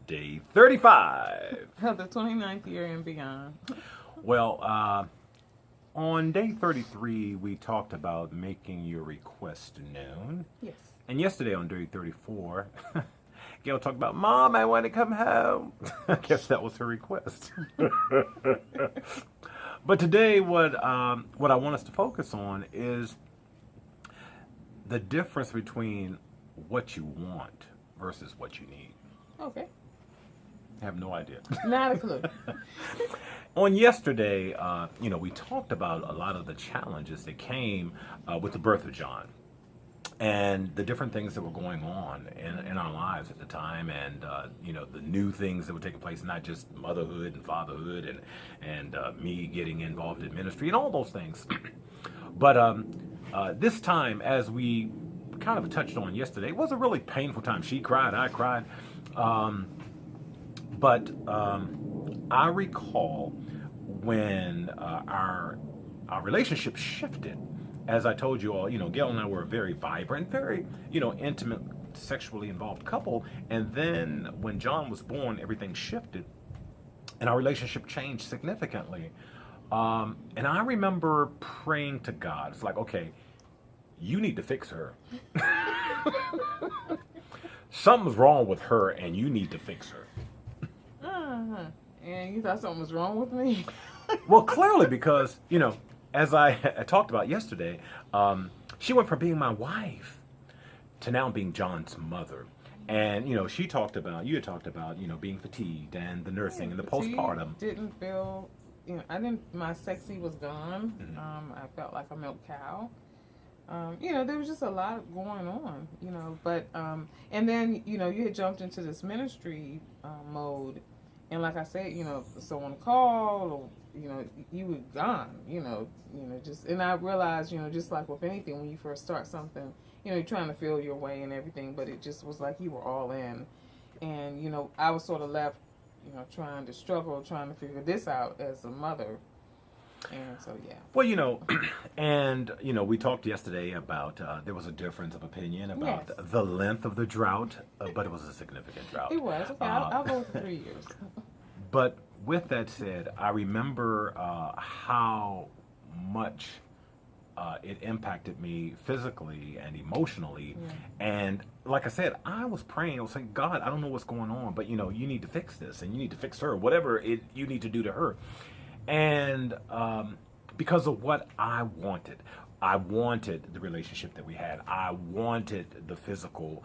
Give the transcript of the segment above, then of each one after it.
Day 35. Of the 29th year and beyond. Well, on day 33, we talked about making your request known. Yes. And yesterday on day 34, Gail talked about, Mom, I want to come home. I guess that was her request. But today, what I want us to focus on is the difference between what you want versus what you need. Okay. I have no idea. Not a clue. On yesterday, we talked about a lot of the challenges that came with the birth of John and the different things that were going on in our lives at the time, and the new things that were taking place, not just motherhood and fatherhood and me getting involved in ministry and all those things. But this time, as we kind of touched on yesterday, it was a really painful time. She cried, I cried. But I recall when our relationship shifted. As I told you all, Gail and I were a very vibrant, very, intimate, sexually involved couple. And then when John was born, everything shifted and our relationship changed significantly. And I remember praying to God. It's like, okay, you need to fix her. Something's wrong with her and you need to fix her. And you thought something was wrong with me? Well, clearly, because, as I talked about yesterday, she went from being my wife to now being John's mother. And, you had talked about, being fatigued and the nursing and the postpartum. Didn't feel, my sexy was gone. Mm-hmm. I felt like a milk cow. There was just a lot going on, but, and then, you had jumped into this ministry mode. And like I said, someone called or, you were gone, and I realized, just like with anything, when you first start something, you're trying to feel your way and everything, but it just was like you were all in. And, I was sort of left, trying to figure this out as a mother. And so, yeah. Well, and, we talked yesterday about there was a difference of opinion about the length of the drought, but it was a significant drought. It was. Okay, I'll go with 3 years. But with that said, I remember how much it impacted me physically and emotionally. Yeah. And like I said, I was praying. I was saying, God, I don't know what's going on, but, you need to fix this and you need to fix her, whatever you need to do to her. And because of what I wanted the relationship that we had. I wanted the physical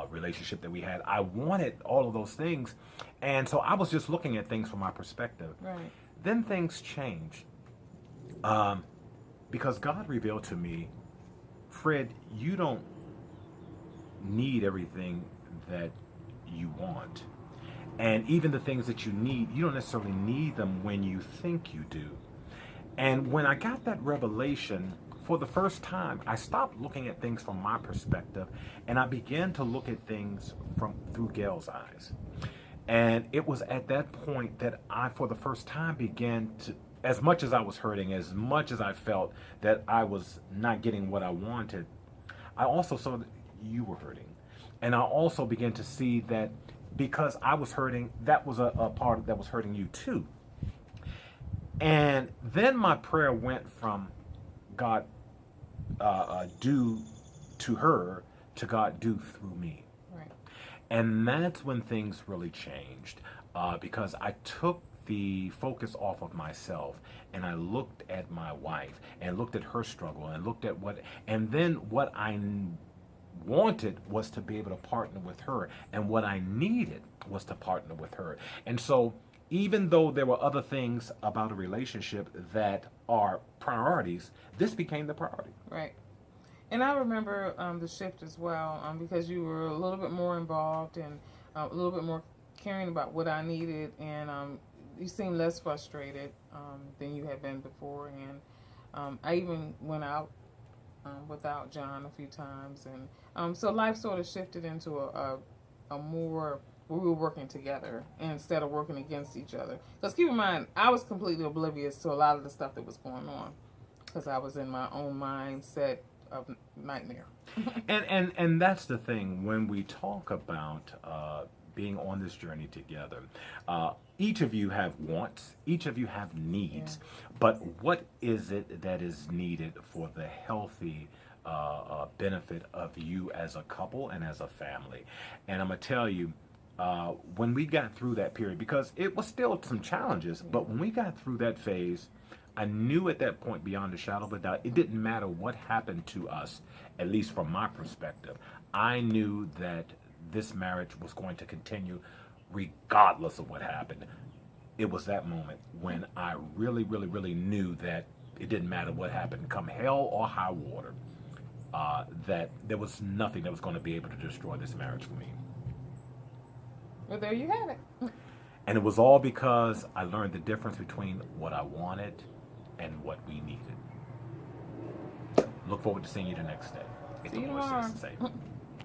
relationship that we had. I wanted all of those things. And so I was just looking at things from my perspective. Right. Then things changed. Because God revealed to me, Fred, you don't need everything that you want. And even the things that you need, you don't necessarily need them when you think you do. And when I got that revelation, for the first time, I stopped looking at things from my perspective, and I began to look at things through Gail's eyes. And it was at that point that I, for the first time, began to, as much as I was hurting, as much as I felt that I was not getting what I wanted, I also saw that you were hurting. And I also began to see that because I was hurting, that was a part that was hurting you too. And then my prayer went from God do to her to God do through me. Right. And that's when things really changed because I took the focus off of myself and I looked at my wife and looked at her struggle and looked at and then what I wanted was to be able to partner with her, and what I needed was to partner with her. And so even though there were other things about a relationship that are priorities, this became the priority. Right. And I remember the shift as well, because you were a little bit more involved and a little bit more caring about what I needed, and you seemed less frustrated than you had been before. And I even went out without John a few times, and so life sort of shifted into a more where we were working together instead of working against each other. Because keep in mind, I was completely oblivious to a lot of the stuff that was going on because I was in my own mindset of nightmare. and that's the thing when we talk about being on this journey together. Each of you have wants, each of you have needs, but what is it that is needed for the healthy benefit of you as a couple and as a family? And I'm going to tell you, when we got through that period, because it was still some challenges, but when we got through that phase, I knew at that point, beyond a shadow of a doubt, it didn't matter what happened to us, at least from my perspective. I knew that this marriage was going to continue regardless of what happened. It was that moment when I really, really, really knew that it didn't matter what happened, come hell or high water, that there was nothing that was going to be able to destroy this marriage for me. Well, there you have it. And it was all because I learned the difference between what I wanted and what we needed. Look forward to seeing you the next day. See you tomorrow. Say.